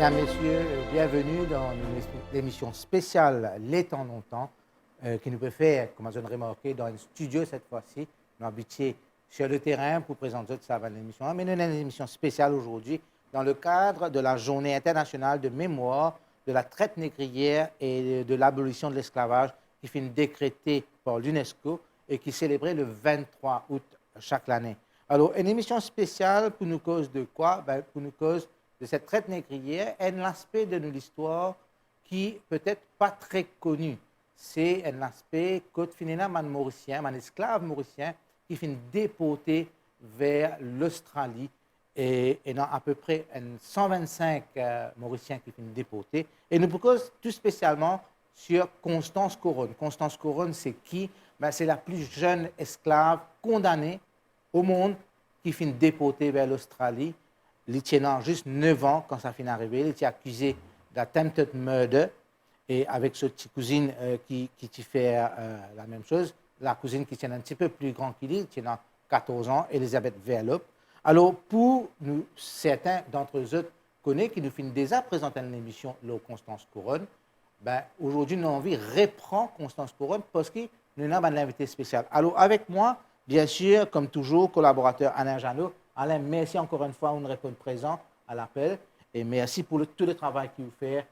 Mesdames, Messieurs, bienvenue dans l'émission spéciale Les temps longtemps, qui nous peut faire, comme je l'ai remarqué, dans un studio cette fois-ci. Nous habitués sur le terrain pour présenter ça avant l'émission. Mais nous avons une émission spéciale aujourd'hui dans le cadre de la Journée internationale de mémoire de la traite négrière et de l'abolition de l'esclavage qui fut décrétée par l'UNESCO et qui est célébrée le 23 août chaque année. Alors, une émission spéciale pour nous cause de quoi? Pour nous cause de cette traite négrière, un aspect de l'histoire qui peut-être pas très connu. C'est un aspect que finalement un Mauricien, un esclave mauricien qui finit déporté vers l'Australie et dans à peu près 125 Mauriciens qui finissent déportés. Et nous cause tout spécialement sur Constance Couronne. Constance Couronne, c'est qui? C'est la plus jeune esclave condamnée au monde qui finit déportée vers l'Australie. Il tient juste 9 ans quand ça finit d'arriver. Il était accusé d'attempted murder et avec sa petite cousine qui fait la même chose. La cousine qui tient un petit peu plus grand qu'il est, qui a 14 ans, Elisabeth Verlop. Alors, pour nous, certains d'entre eux connaissent qui nous finissent déjà présenter une émission, le Constance Couronne. Aujourd'hui, nous avons envie de reprendre Constance Couronne parce que nous avons un invité spécial. Alors, avec moi, bien sûr, comme toujours, collaborateur Alain Janot. Alain, merci encore une fois de répondre présent à l'appel et merci pour tout le travail que vous faites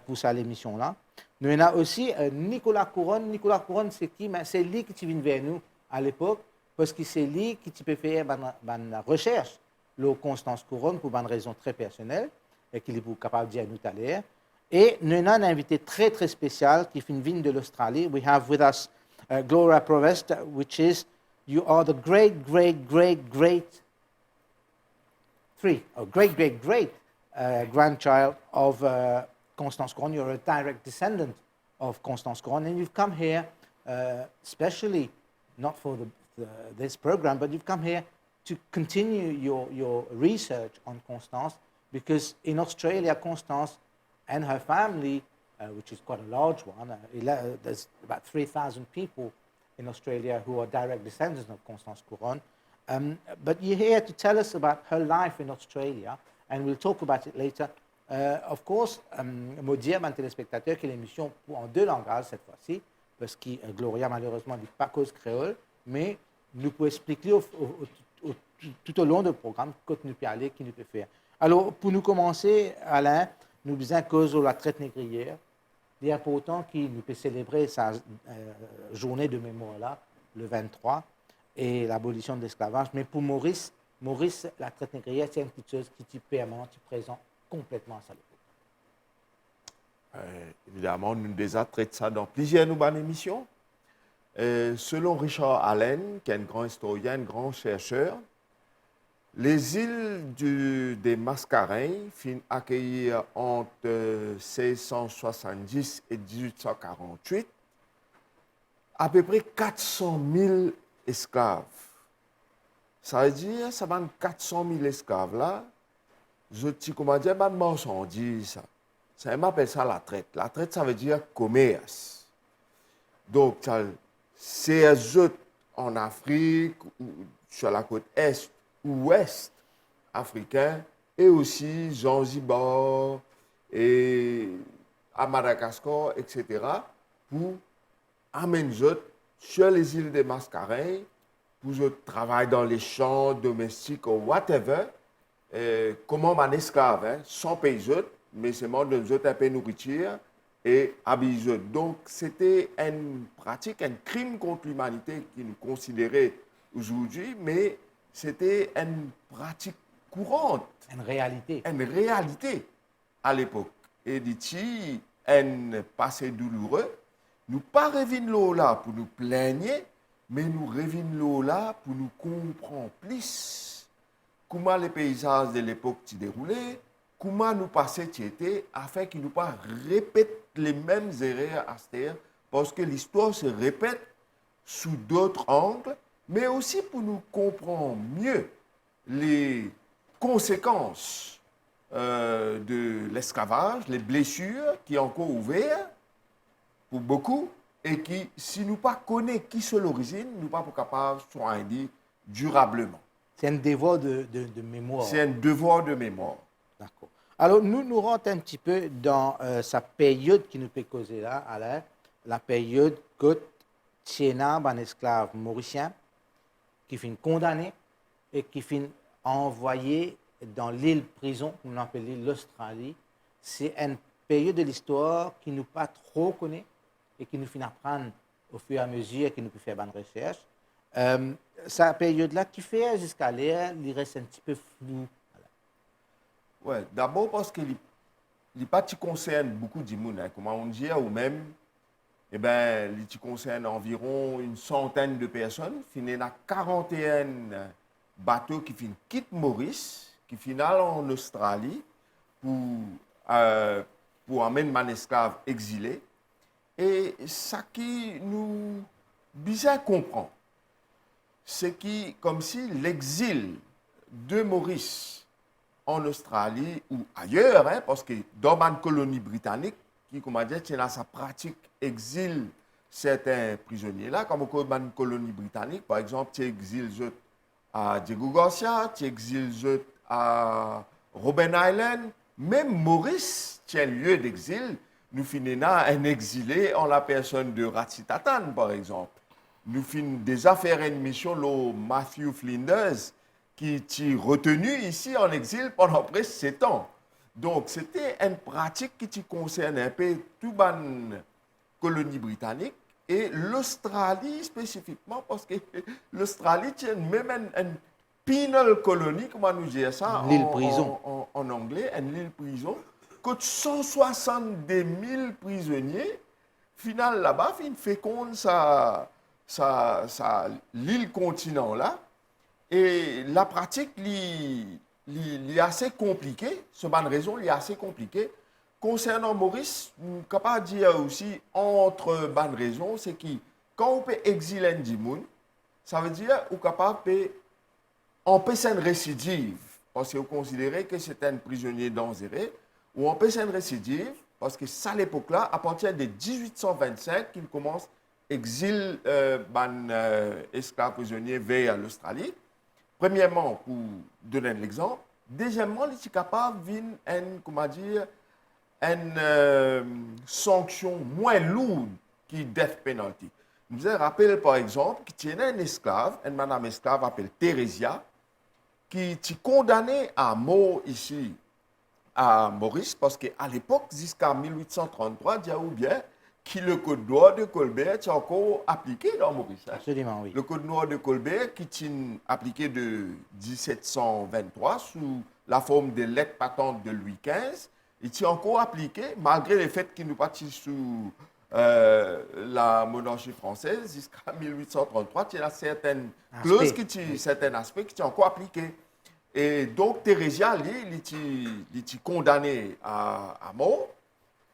pour cette émission-là. Nous avons aussi Nicolas Couronne. Nicolas Couronne, c'est qui? C'est lui qui vient vers nous à l'époque parce que c'est lui qui peut faire une recherche, le Constance Couronne, pour une raison très personnelle et qu'il est capable de dire nous tout à l'heure. Et nous avons un invité très, très spécial qui vient de l'Australie. We have with us Gloria Provest, which is, you are the great grandchild of Constance Couronne. You're a direct descendant of Constance Couronne, and you've come here especially not for this program, but you've come here to continue your research on Constance, because in Australia, Constance and her family, which is quite a large one, there's about 3,000 people in Australia who are direct descendants of Constance Couronne. But you're here to tell us about her life in Australia, and we'll talk about it later. Of course, je dire à mes téléspectateurs que l'émission en 2 langages cette fois-ci, parce que Gloria, malheureusement, ne dit pas cause créole, mais nous pouvons expliquer tout au long du programme que nous pouvons aller, qui nous peut faire. Alors, pour nous commencer, Alain, nous disons cause de la traite négrière. Il est important qu'il nous puisse célébrer sa journée de mémoire là, le 23. Et l'abolition de l'esclavage. Mais pour Maurice, la traite négrière, c'est une petite chose qui est permanente, qui est présente complètement à sa époque. Évidemment, nous déjà traitons ça dans plusieurs nouvelles émissions. Selon Richard Allen, qui est un grand historien, un grand chercheur, les îles des Mascareignes finissent accueillir entre 1670 et 1848 à peu près 400 000 esclaves. Ça veut dire, ça va 400 000 esclaves là. Je dis, comment dire, ma marchandise, ça m'appelle ça la traite. La traite, ça veut dire commerce. Donc, c'est eux en Afrique, sur la côte est ou ouest africain, et aussi Zanzibar, et à Madagascar, etc., pour amener eux sur les îles des Mascareignes, pour travailler dans les champs domestiques ou whatever, comme un esclave, sans payer, mais seulement de nous un peu nourriture et habiller. Donc, c'était une pratique, un crime contre l'humanité qui nous considérait aujourd'hui, mais c'était une pratique courante. Une réalité. Une réalité à l'époque. Et d'ici, un passé douloureux. Nous pas revenons là pour nous plaigner, mais nous revenons là pour nous comprendre plus comment les paysages de l'époque se déroulaient, comment nous passer était, afin qu'ils nous pas répètent les mêmes erreurs à cette terre, parce que l'histoire se répète sous d'autres angles, mais aussi pour nous comprendre mieux les conséquences de l'esclavage, les blessures qui sont encore ouvertes pour beaucoup, et qui, si nous ne connaissons pas qui sont l'origine, nous ne sommes pas capables de soigner durablement. C'est un devoir de mémoire. C'est un devoir de mémoire. D'accord. Alors, nous rentrons un petit peu dans sa période qui nous peut causer là, Alain, la période que Tiena, un esclave mauricien, qui finit condamné et qui finit envoyé dans l'île prison, qu'on appelle l'île l'Australie. C'est une période de l'histoire qui nous pas trop connaît et qui nous finit apprendre au fur et à mesure que nous pouvons faire bonne recherche. Cette période-là, qui fait jusqu'à l'air, il reste un petit peu flou. Ouais, d'abord parce que les parties concernent beaucoup de monde, hein, comment on dit, ou même, eh ben, les concernent environ une centaine de personnes. Il y a 41 bateaux qui quittent Maurice, qui finissent en Australie pour amener un esclave exilé. Et ça qui nous bizarre comprend, c'est que comme si l'exil de Maurice en Australie ou ailleurs, hein, parce que dans une colonie britannique, qui, comme on dit, tient sa pratique exil certains prisonniers là, comme au une colonie britannique, par exemple, tu exiles à Diego Garcia, tu exiles à Robben Island, même Maurice tient lieu d'exil. Nous finissons un exilé en la personne de Ratsitatan, par exemple. Nous finissons déjà faire une mission, le Matthew Flinders, qui est retenu ici en exil pendant presque 7 ans. Donc, c'était une pratique qui concerne un peu toute la colonie britannique et l'Australie spécifiquement, parce que l'Australie tient même une penal colonie, comment nous dire ça en anglais, une île prison, que 162 000 prisonniers, final là-bas, fin féconde l'île continent là. Et la pratique est assez compliquée. Ce bonne raison, est assez compliquée. Concernant Maurice, je suis capable de dire aussi, entre bonnes raisons, c'est que quand on peut exiler un dimoun, ça veut dire qu'on est capable d'empêcher une récidive, parce qu'on considère que c'est un prisonnier dangereux, ou empêcher une récidive, parce que ça, à l'époque-là, à partir de 1825, qu'il commence à exiler esclaves prisonniers vers l'Australie. Premièrement, pour donner un exemple. Deuxièmement, il est capable une sanction moins lourde que death penalty. Nous avons rappelé, par exemple, qu'il y a un esclave, une madame esclave appelée Theresia, qui est condamnée à mort ici à Maurice, parce qu'à l'époque, jusqu'à 1833, il y a ou bien que le code noir de Colbert est encore appliqué dans Maurice. Hein? Absolument, oui. Le code noir de Colbert qui est appliqué de 1723 sous la forme de lettres patentes de Louis XV, il est encore appliqué malgré le fait qu'il nous partit sous la monarchie française jusqu'à 1833. Il y a certaines clauses, certains aspects qui sont encore appliqués. Et donc, Theresia, il est condamné à mort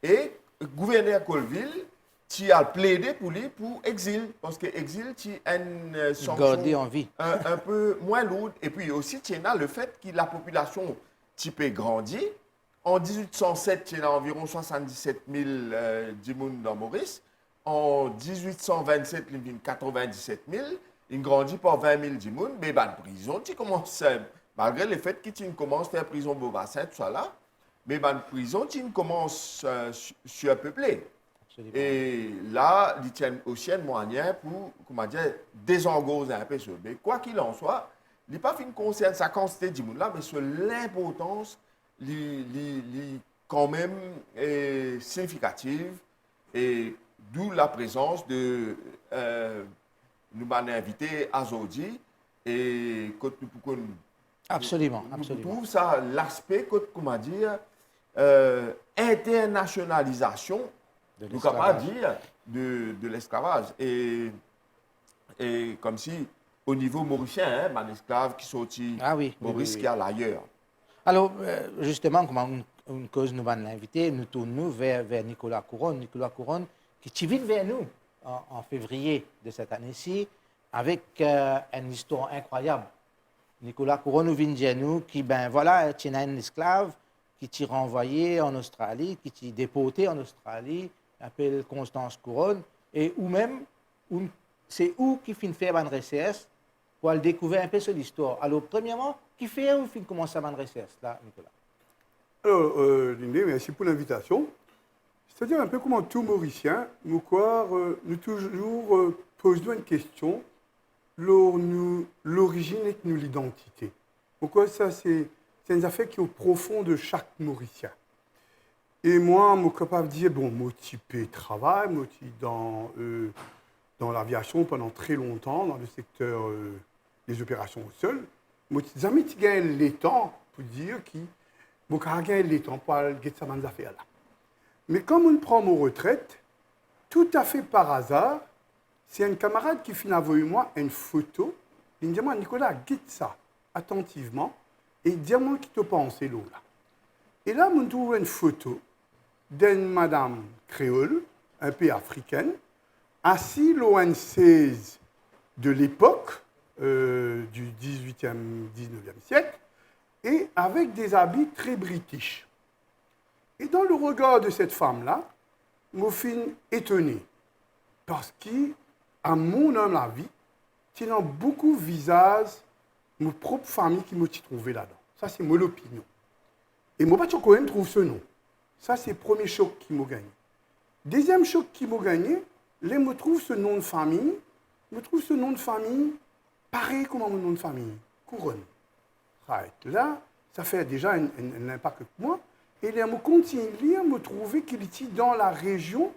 et le gouverneur Colville qui a plaidé pour lui pour exil, parce que exil est une sanction un peu moins lourde. Et puis aussi, il y a le fait que la population typée grandit. En 1807, il y a environ 77 000 dimoun dans Maurice. En 1827, il y a 97 000. Il grandit par 20 000 dimoun. Mais la prison, tu commences, malgré le fait que tu commences à faire prison Beaubassin, tout ça là, mais la prison, tu commences surpeuplée. Et là, il tient aussi un moyen pour, comment dire, désengorger un peu. Mais quoi qu'il en soit, il n'est pas fin concerne sa quantité de dimoun là, mais sur l'importance quand même significative, et d'où la présence de nous avons invité Azodi et absolument. Je trouve ça l'aspect, comment dire, internationalisation, nous capable dire, de l'esclavage. Et comme si, au niveau mauricien, un esclave qui sortit Maurice qui est ailleurs. Alors, justement, comme une cause nous va l'inviter, nous tournons vers Nicolas Couronne. Nicolas Couronne qui vient vers nous en février de cette année-ci avec une histoire incroyable. Nicolas Couronne vient vers nous qui, ben voilà, tu as un esclave qui t'est renvoyé en Australie, qui t'est déporté en Australie, appelle Constance Couronne, et ou même, c'est où qui finit faire une recherche pour aller découvrir un peu sur l'histoire. Alors, premièrement, qui fait ou finit commencer à une recherche là, Nicolas? Alors, Lindé, merci pour l'invitation. C'est-à-dire un peu comme tout Mauricien, nous toujours posons une question, l'origine et nous l'identité. Pourquoi ça, c'est une affaire qui est au profond de chaque Mauricien. Et moi, je suis capable de dire, bon, moi, type travail, moi, dans l'aviation pendant très longtemps, dans le secteur des opérations au sol. Moi, jamais tu gagnes les temps pour dire que moi, je gagne les temps pour aller faire ces affaires-là. Mais comme on prend mon retraite, tout à fait par hasard, c'est un camarade qui finit avec moi une photo. Il me dit, moi, Nicolas, guette ça attentivement et dis-moi qui te pense là. Et là, on trouve une photo d'une madame créole, un peu africaine, assise au 16 de l'époque, du 18e, 19e siècle, et avec des habits très british. Et dans le regard de cette femme-là, je suis étonné, parce qu'à mon avis, il y a beaucoup de visages de ma propre famille qui m'ont trouvé là-dedans. Ça, c'est mon opinion. Et moi, je ne trouve ce nom. Ça, c'est le premier choc qui m'a gagné. Deuxième choc qui m'a gagné, là, je trouve ce nom de famille. Je trouve ce nom de famille pareil comme mon nom de famille, Couronne. Right. Là, ça fait déjà un impact pour moi. Et là, je continue à lire, je trouve qu'il était dans la région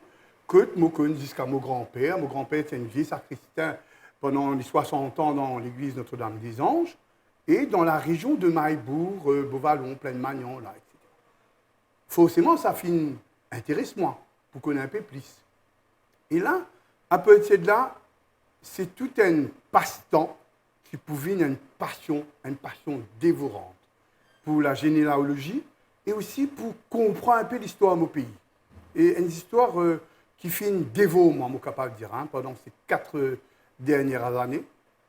que je connais jusqu'à mon grand-père. Mon grand-père était un vieux sacristain pendant les 60 ans dans l'église Notre-Dame-des-Anges, et dans la région de Maillebourg, Beauvallon, Plaine-Magnan, là, etc. Forcément, ça intéresse moi, pour connaître un peu plus. Et là, à partir de là, c'est tout un passe-temps qui pouvait une passion dévorante pour la généalogie et aussi pour comprendre un peu l'histoire de mon pays. Et une histoire qui fait un dévouement, je suis capable de dire, pendant ces 4 dernières années.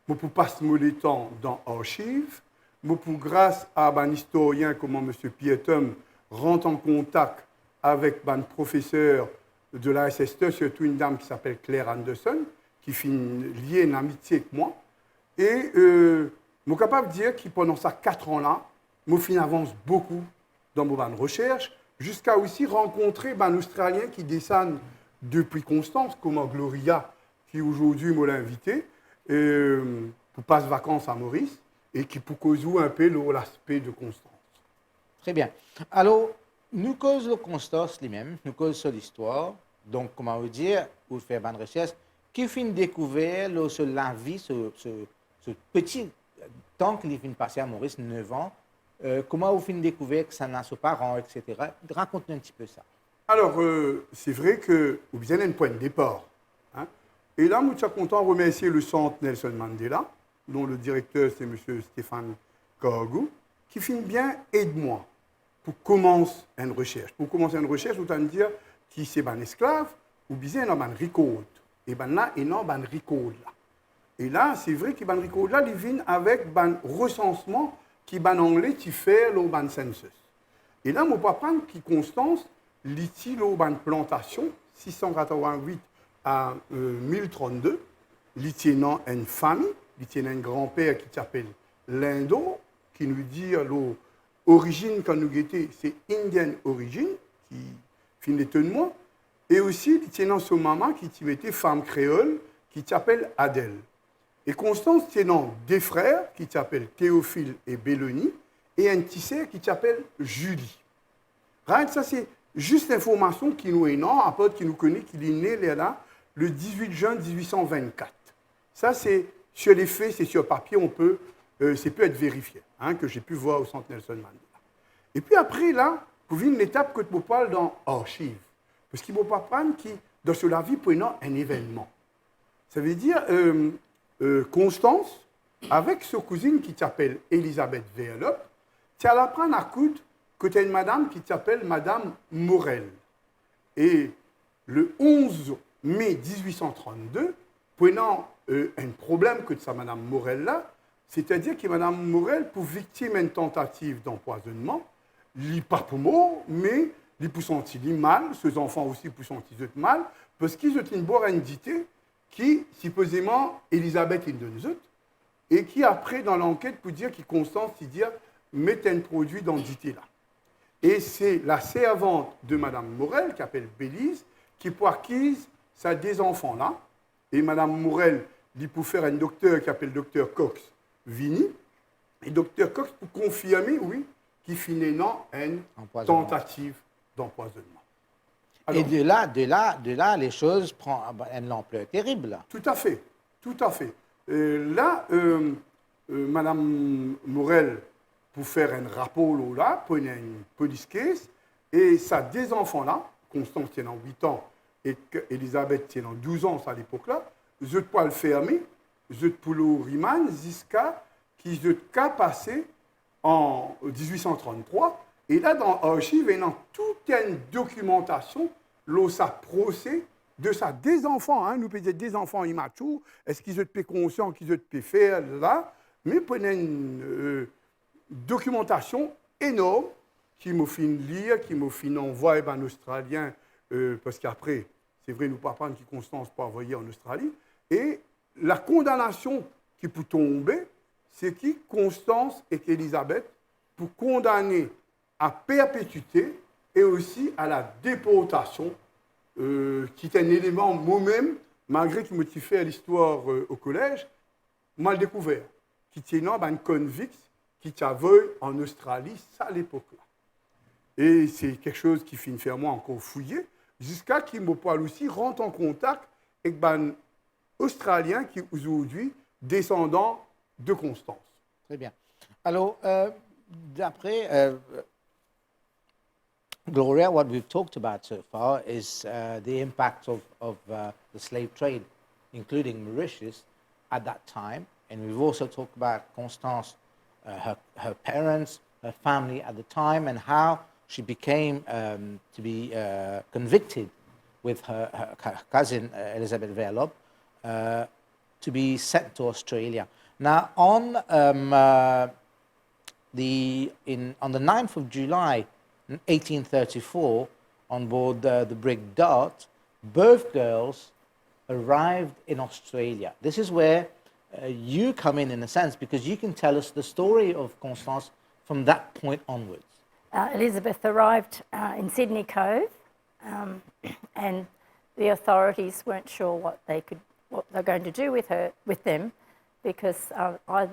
Je peux passer le temps dans l'archive. Je peux, grâce à un historien comme M. Pietum, rentrer en contact avec un professeur de la SST, surtout une dame qui s'appelle Claire Anderson, qui fait liée une amitié avec moi. Et je suis capable de dire que pendant ces 4 ans-là, je avance beaucoup dans mon recherche, jusqu'à aussi rencontrer un Australien qui descend depuis Constance, comme Gloria, qui aujourd'hui m'a invité, pour passer vacances à Maurice, et qui pour causer un peu l'aspect de Constance. Très bien. Alors, nous causons Constance lui-même, nous causons sur l'histoire. Donc, comment vous dire, vous faites une recherche qui finit découvrir sur la vie, ce petit temps qu'il finit passer à Maurice, 9 ans. Comment vous finissez découvrir que ça n'a ses parents, etc. Raconte-nous un petit peu ça. Alors, c'est vrai que vous avez un point de départ. Et là, je suis content de remercier le centre Nelson Mandela, dont le directeur, c'est M. Stéphane Kagou, qui finit bien aide-moi pour commencer une recherche. Pour commencer une recherche, vous allez me dire qui c'est un esclave ou bien un record. Et bien là, il y a un record là. Et là, c'est vrai que le record là, il vient avec un recensement qui est en anglais, qui fait le census. Et là, je peux apprendre que Constance, l'ITI, une plantation, 688 à 1032, l'ITI dans une famille, l'ITI un grand-père qui s'appelle Lindo, qui nous dit l'origine quand nous étions, c'est Indian origin, qui finit de moi, et aussi l'ITI dans son maman qui était femme créole, qui s'appelle Adèle. Et Constance tenant 2 frères qui s'appellent Théophile et Belloni, et un petit sœur qui s'appelle Julie. Ça, c'est juste l'information qui nous est non, à part qui nous connaît qu'il est né là, le 18 juin 1824. Ça, c'est sur les faits, c'est sur papier, c'est peut être vérifié, que j'ai pu voir au centre Nelson Mandela. Et puis après, là, vous voyez une étape que je parle dans l'archive. Parce qu'il ne faut pas prendre qui, dans la vie, prenant un événement. Ça veut dire, Constance, avec sa cousine qui s'appelle Elisabeth Verlop, tu vas l'apprendre à coudre que tu as une madame qui s'appelle Madame Morel. Et le 11 mai 1832, prenant un problème que sa Madame Morel-là, c'est-à-dire que Madame Morel, pour victime d'une tentative d'empoisonnement, il pas pour mort, mais il pour sentir mal, ses enfants aussi pour sentir mal, parce qu'ils ont une bonne entité qui, supposément, Elisabeth est de nous, et qui, après, dans l'enquête, peut dire qu'il Constance, il dit, met un produit dans l'entité là. Et c'est la servante de Madame Morel, qui s'appelle Bélise, qui pour acquise ça des enfants là. Et Madame Morel dit pour faire un docteur qui s'appelle docteur Cox Vini. Et docteur Cox pour confirmer, oui, qu'il finit dans une Empoisonnement. tentative d'empoisonnement. Et Alors, de là, les choses prennent une ampleur terrible. Là. tout à fait, tout à fait. Madame Morel, pour faire un rapport là, prenait une police case, et ça des enfants là, Constance tient en 8 ans, et Elisabeth tient en 12 ans à l'époque-là, je peux le fermer, je peux le riman jusqu'à qui je cas passé en 1833, et là dans l'archive, il y a toute une documentation, là, ça procès de ça, des enfants, hein, nous peut dire des enfants immatures, est-ce qu'ils étaient conscients qu'ils étaient faire là, mais prenez une documentation énorme qui m'a fait lire, qui m'a fait envoyer en Australien, parce qu'après, c'est vrai, nous ne pouvons pas qui Constance pas envoyer en Australie, et la condamnation qui peut tomber, c'est qui Constance et Elisabeth pour condamner à perpétuité et aussi à la déportation, qui est un élément moi-même, malgré que je me suis fait l'histoire au collège, mal découvert, qui tient un convict qui avait en Australie, ça à l'époque-là. Et c'est quelque chose qui finit faire moi encore fouiller, jusqu'à qu'il me parle aussi rentre en contact avec un Australien qui est aujourd'hui descendant de Constance. Très bien. Alors, d'après Gloria, what we've talked about so far is the impact of the slave trade, including Mauritius, at that time. And we've also talked about Constance, her parents, her family at the time, and how she became to be convicted with her cousin, Elizabeth Verlob, to be sent to Australia. Now, on the 9th of July, 1834, on board the brig Dart, both girls arrived in Australia. This is where you come in a sense, because you can tell us the story of Constance from that point onwards. Elizabeth arrived in Sydney Cove, and the authorities weren't sure what they're going to do with them, because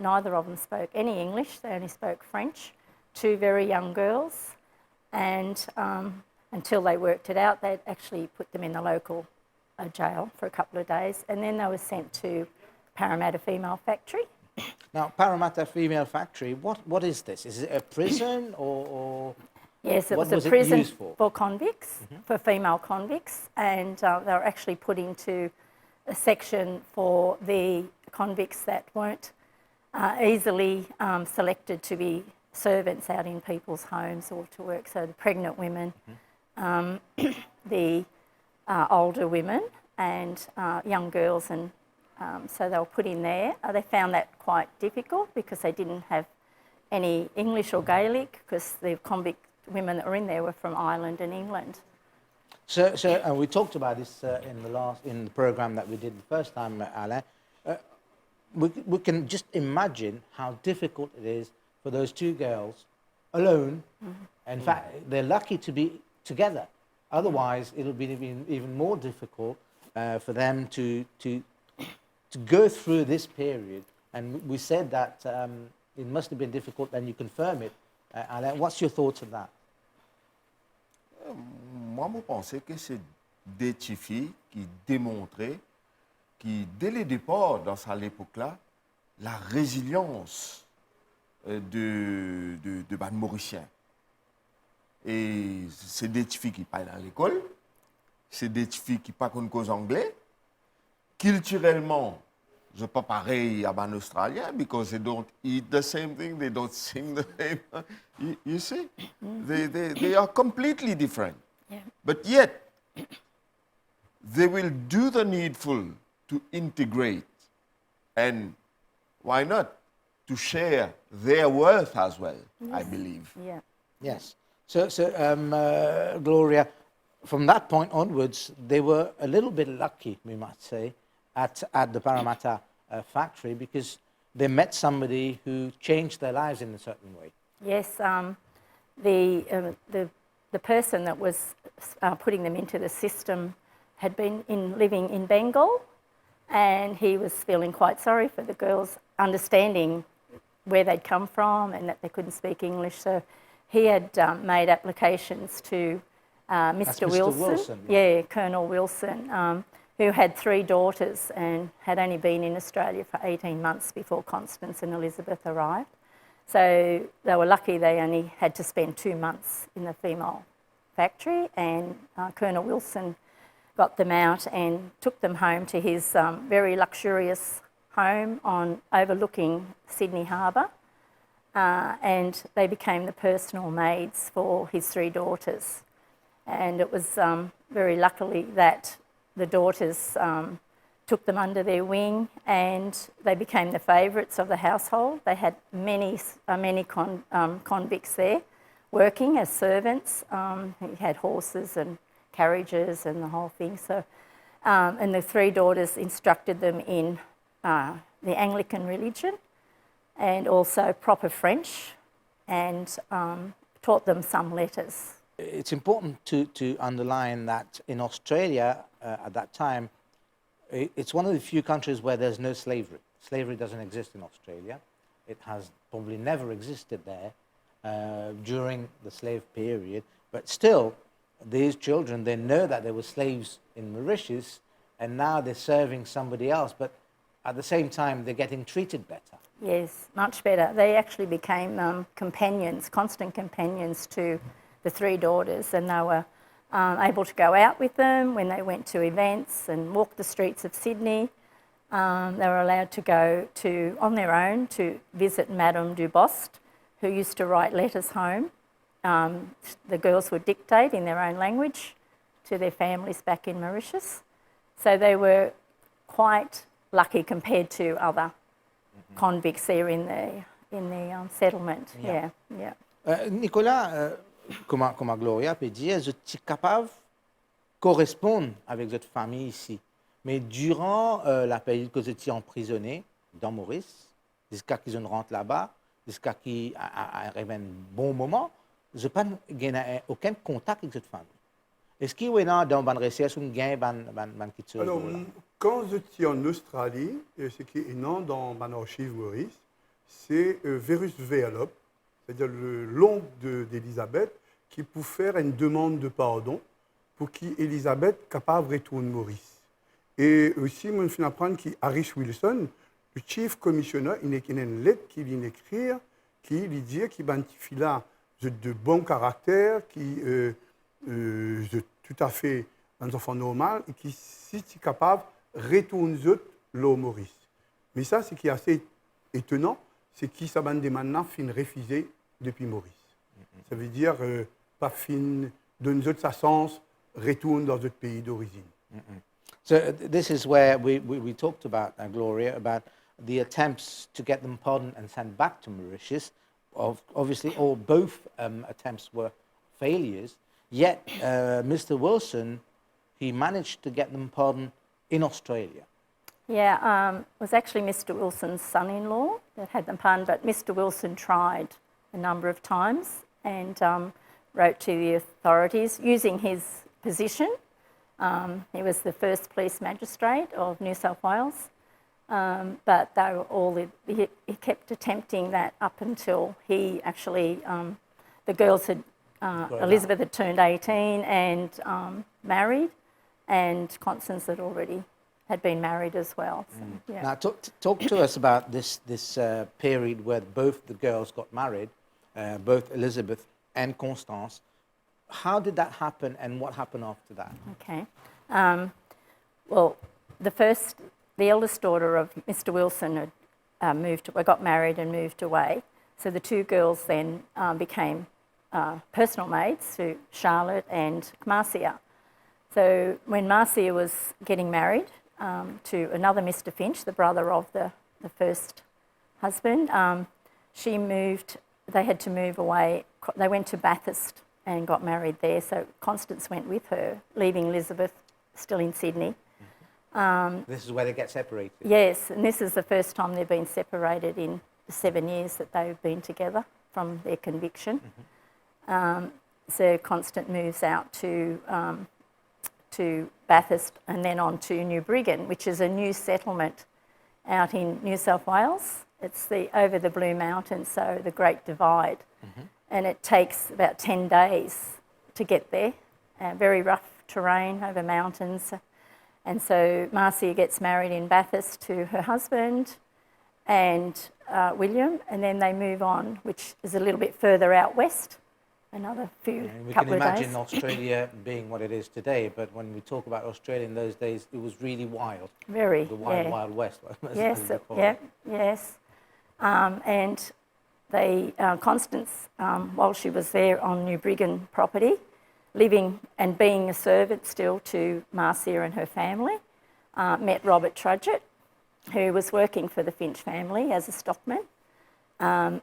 neither of them spoke any English. They only spoke French. Two very young girls, and until they worked it out, they'd actually put them in the local jail for a couple of days, and then they were sent to Parramatta Female Factory. Now, Parramatta Female Factory, what is this? Is it a prison or Yes, it what was a it prison used for convicts, for female convicts, and they were actually put into a section for the convicts that weren't easily selected to be servants out in people's homes or to work. So the pregnant women, the older women, and young girls, and so they were put in there. They found that quite difficult because they didn't have any English or Gaelic, because the convict women that were in there were from Ireland and England. So we talked about this in the program that we did the first time, Alain. We can just imagine how difficult it is for those two girls alone. In fact, they're lucky to be together. Otherwise, it'll be even more difficult for them to go through this period. And we said that it must have been difficult, and you confirm it. Alain, what's your thoughts on that? Moi, je pense que c'est des petites filles qui démontraient, qui, dès le départ, dans cette époque-là, la résilience de ban Mauriciens. Et c'est des petites filles qui parlent à l'école, c'est des petites filles qui parlent cause anglais. Culturellement, je pas pareil à ban Australien, because they don't eat the same thing, they don't sing the same. You see, they are completely different. Yeah. But yet, they will do the needful to integrate, and why not to share their worth as well, I believe. Yeah. Yes. So Gloria, from that point onwards, they were a little bit lucky, we might say, at the Parramatta factory, because they met somebody who changed their lives in a certain way. Yes, the person that was putting them into the system had been living in Bengal, and he was feeling quite sorry for the girls, understanding where they'd come from and that they couldn't speak English. So he had made applications to Mr. Wilson. Yeah, Colonel Wilson, who had 3 daughters and had only been in Australia for 18 months before Constance and Elizabeth arrived. So they were lucky they only had to spend 2 months in the female factory, and Colonel Wilson got them out and took them home to his very luxurious home overlooking Sydney Harbour, and they became the personal maids for his 3 daughters. And it was very luckily that the daughters took them under their wing, and they became the favourites of the household. They had many convicts there working as servants. He had horses and carriages and the whole thing. So, and the 3 daughters instructed them in the Anglican religion and also proper French, and taught them some letters. It's important to underline that in Australia at that time, it's one of the few countries where there's no slavery. Slavery doesn't exist in Australia. It has probably never existed there during the slave period. But still, these children, they know that they were slaves in Mauritius, and now they're serving somebody else. But at the same time, they're getting treated better. Yes, much better. They actually became companions, constant companions to the 3 daughters, and they were able to go out with them when they went to events and walk the streets of Sydney. They were allowed to go on their own to visit Madame Dubost, who used to write letters home. The girls would dictate in their own language to their families back in Mauritius. So they were quite lucky compared to other convicts there in the settlement. Yeah. Yeah. Nicolas, comme Gloria peut dire, je suis capable de correspondre avec votre famille ici. Mais durant la période que j'étais emprisonné dans Maurice, jusqu'à qu'ils rentrent là-bas, jusqu'à qu'ils arrivent un bon moment, je n'ai pas gagné aucun contact avec cette famille. Est-ce qu'il y a dans une recherche un gain qui Alors, quand j'étais en Australie, ce qui est non dans mon archive Maurice, c'est Verus Vealop, c'est-à-dire l'oncle d'Elisabeth, qui peut faire une demande de pardon pour qu'Elisabeth soit capable de retourner Maurice. Et aussi, je me apprendre qu'Harris Wilson, le chief commissioner, il y a une lettre qu'il vient écrire, qui lui dit qu'il identifie là de bon caractère, qui est tout à fait un enfant normal, et qui, si tu es capable, retourne l'eau Maurice. Mais ça, ce qui est assez étonnant, c'est qu'ils s'abandonnent maintenant fin refusé depuis Maurice. Ça veut dire pas fin donne sa sens, retourne dans notre pays d'origine. So this is where we talked about, Gloria, about the attempts to get them pardoned and sent back to Mauritius. Obviously, both attempts were failures. Yet, Mr. Wilson, he managed to get them pardoned in Australia. Yeah, it was actually Mr. Wilson's son-in-law that had them pardoned, but Mr. Wilson tried a number of times and wrote to the authorities using his position. He was the first police magistrate of New South Wales, but they were he kept attempting that up until he actually, the girls had, Elizabeth had turned 18 and married, and Constance had been married as well. So, yeah. Now, talk to us about this period where both the girls got married, both Elizabeth and Constance. How did that happen, and what happened after that? Okay. Well, the eldest daughter of Mr. Wilson had got married and moved away. So the 2 girls then became personal maids to Charlotte and Marcia. So when Marcia was getting married to another Mr. Finch, the brother of the first husband, they had to move away. They went to Bathurst and got married there. So Constance went with her, leaving Elizabeth still in Sydney. This is where they get separated. Yes, and this is the first time they've been separated in the 7 years that they've been together from their conviction. So Constance moves out to Bathurst and then on to New Brigham, which is a new settlement out in New South Wales. It's over the Blue Mountains, so the Great Divide. And it takes about 10 days to get there. Very rough terrain over mountains. And so Marcia gets married in Bathurst to her husband and William, and then they move on, which is a little bit further out west, another We couple can of imagine days. Australia being what it is today, but when we talk about Australia in those days, it was really wild. Very, The wild, yeah. wild west. as Yes, we call yeah, it. yes. And they, Constance, while she was there on New Brigham property, living and being a servant still to Marcia and her family, met Robert Trudgett, who was working for the Finch family as a stockman. And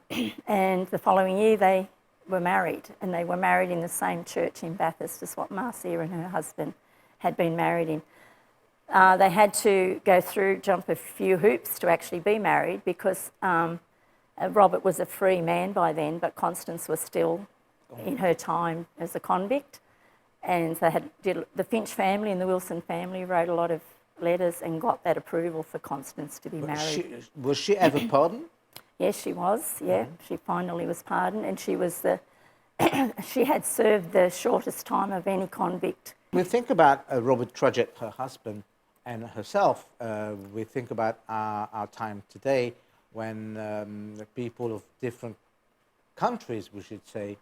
the following year they were married, and they were married in the same church in Bathurst as what Marcia and her husband had been married in. They had to jump a few hoops to actually be married because Robert was a free man by then, but Constance was still in her time as a convict. And they the Finch family and the Wilson family wrote a lot of letters and got that approval for Constance to be married. Was she ever pardoned? Yes, she was. Yeah, she finally was pardoned, and she was she had served the shortest time of any convict. We think about Robert Trudgett, her husband, and herself. We think about our time today when the people of different countries, we should say,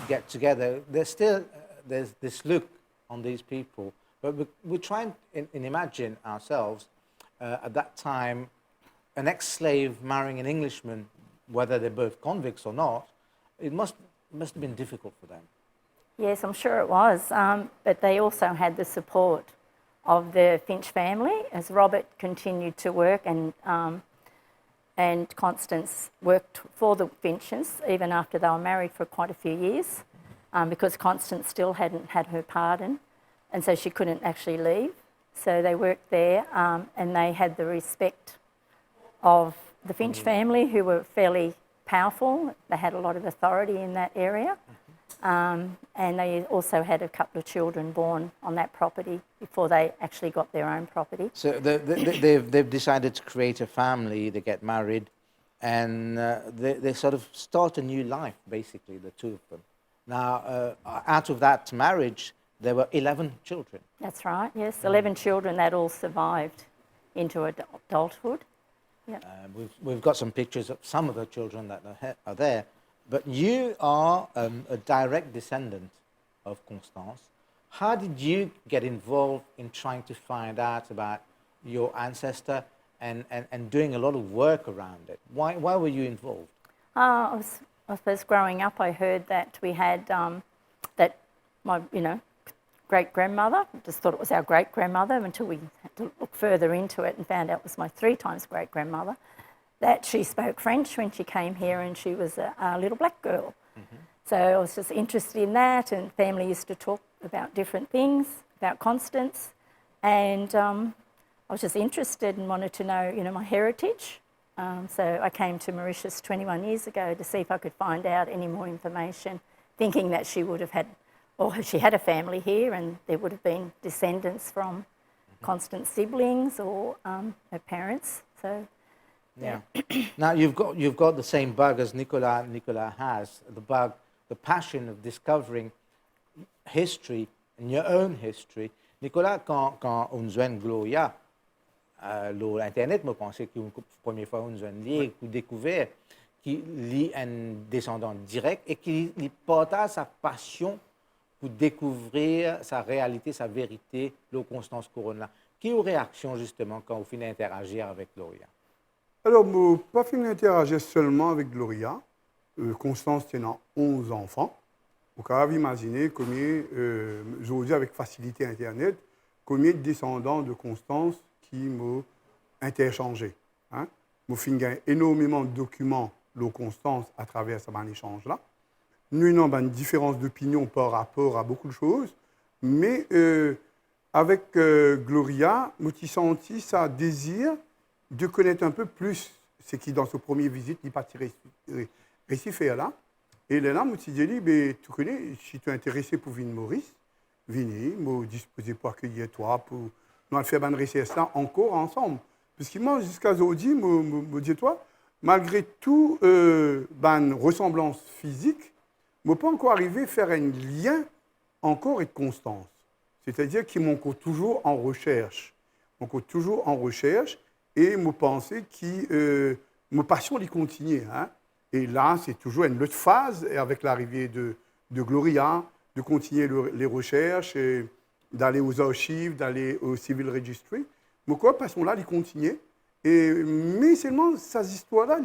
get together. There's this look on these people, but we try and imagine ourselves at that time, an ex-slave marrying an Englishman, whether they're both convicts or not. It must have been difficult for them. Yes, I'm sure it was, but they also had the support of the Finch family as Robert continued to work, and Constance worked for the Finches even after they were married for quite a few years, because Constance still hadn't had her pardon, and so she couldn't actually leave. So they worked there, and they had the respect of the Finch family, who were fairly powerful. They had a lot of authority in that area. And they also had a couple of children born on that property before they actually got their own property. So they've decided to create a family, they get married, and they sort of start a new life, basically, the two of them. Now, out of that marriage, there were 11 children. That's right, yes. 11 children that all survived into adulthood. Yep. We've got some pictures of some of the children that are there. But you are a direct descendant of Constance. How did you get involved in trying to find out about your ancestor and doing a lot of work around it? Why were you involved? I suppose growing up, I heard that we had that my great-grandmother, just thought it was our great-grandmother until we had to look further into it and found out it was my 3 times great-grandmother, that she spoke French when she came here, and she was a little black girl. Mm-hmm. So I was just interested in that, and family used to talk about different things, about Constance, and I was just interested and wanted to know, my heritage. So I came to Mauritius 21 years ago to see if I could find out any more information, thinking that she would have had, or she had a family here, and there would have been descendants from Constance's siblings or her parents. So. Yeah. Now you've got the same bug as Nicolas has, the bug, the passion of discovering history and your own history. Nicolas, quand on joint Gloria, l'Internet, je pensais que la première fois on joint lire ou découvert, qui lit un descendant direct et qui partage sa passion pour découvrir sa réalité, sa vérité, le Constance Corona. Quelle réaction justement quand vous finissez d'interagir avec Gloria? Alors, je n'ai pas fini d'interagir seulement avec Gloria. Constance tenant 11 enfants. Vous pouvez imaginer combien, aujourd'hui avec facilité Internet, combien de descendants de Constance qui m'ont interchangé. Hein? J'ai fait énormément de documents de Constance à travers ce échange-là. Nous avons une différence d'opinion par rapport à beaucoup de choses, mais avec Gloria, j'ai senti ça désir de connaître un peu plus ce qui, dans ce premier visite, n'est pas réussi faire là. Et là, je me suis dit, ben, tu connais, si tu es intéressé pour venir Maurice, venez, me disposer pour accueillir toi, pour nous faire une recherche là encore ensemble. Parce que moi, jusqu'à aujourd'hui, me dis toi, malgré tout, une ressemblance physique, je ne peux pas encore arriver à faire un lien encore avec Constance. C'est-à-dire qu'ils m'ont toujours en recherche. Toujours en recherche et me penser que ma passion de continuer. Hein. Et là, c'est toujours une autre phase avec l'arrivée de Gloria, de continuer les recherches, d'aller aux archives, d'aller au Civil Registry. Mais quoi, passion là, de continuer. Mais seulement, ces histoires-là,